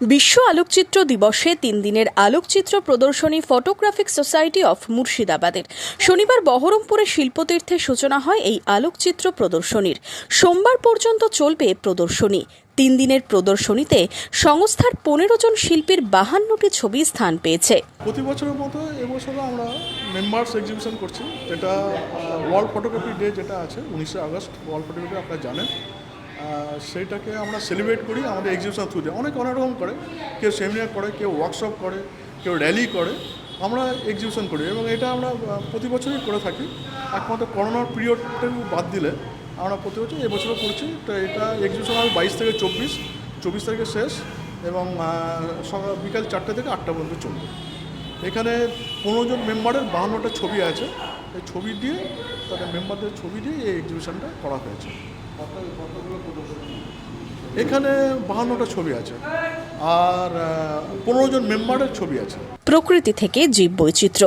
বিশ্ব আলোকচিত্র দিবসে 3 দিনের আলোকচিত্র প্রদর্শনী ফটোগ্রাফিক সোসাইটি অফ মুর্শিদাবাদের শনিবার বহরমপুরে শিল্পতীর্থে সূচনা হয় এই আলোকচিত্র প্রদর্শনীর। সোমবার পর্যন্ত চলবে প্রদর্শনী। 3 দিনের প্রদর্শনীতে সংস্থার 15 জন শিল্পীর 52টি ছবি স্থান পেয়েছে। প্রতি বছরের মতো এবছরও আমরা মেম্বার্স এক্সিবিশন করছি, যেটা ওয়ার্ল্ড ফটোগ্রাফি ডে যেটা আছে 19শে আগস্ট ওয়ার্ল্ড ফটোগ্রাফি আপনারা জানেন, সেইটাকে আমরা সেলিব্রেট করি আমাদের এক্সিবিশন থ্রু দিয়ে। অনেক রকম করে, কেউ সেমিনার করে, কেউ ওয়ার্কশপ করে, কেউ র্যালি করে, আমরা এক্সিবিশন করি এবং এটা আমরা প্রতি বছরই করে থাকি। একমাত্র করোনার পিরিয়ডটা বাদ দিলে আমরা প্রতি বছর এবছরও করছি। তো এটা এক্সিবিশন হবে 22 থেকে 24 তারিখে শেষ এবং সকাল বিকাল 4টে থেকে 8টা পর্যন্ত চলবে। এখানে 15 জন মেম্বারের 52টা ছবি আছে। এই ছবি দিয়ে তাদের মেম্বারদের ছবি দিয়ে এই এক্সিবিশনটা করা হয়েছে। এখানে 52টা ছবি আছে আর 15 জন মেম্বারের ছবি আছে। প্রকৃতি থেকে জীববৈচিত্র্য,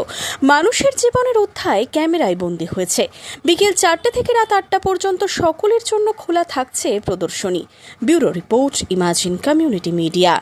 মানুষের জীবনের অধ্যায় ক্যামেরায় বন্দী হয়েছে। বিকেল 4টে থেকে রাত 8টা পর্যন্ত সকলের জন্য খোলা থাকছে প্রদর্শনী। Bureau report, imagine community media.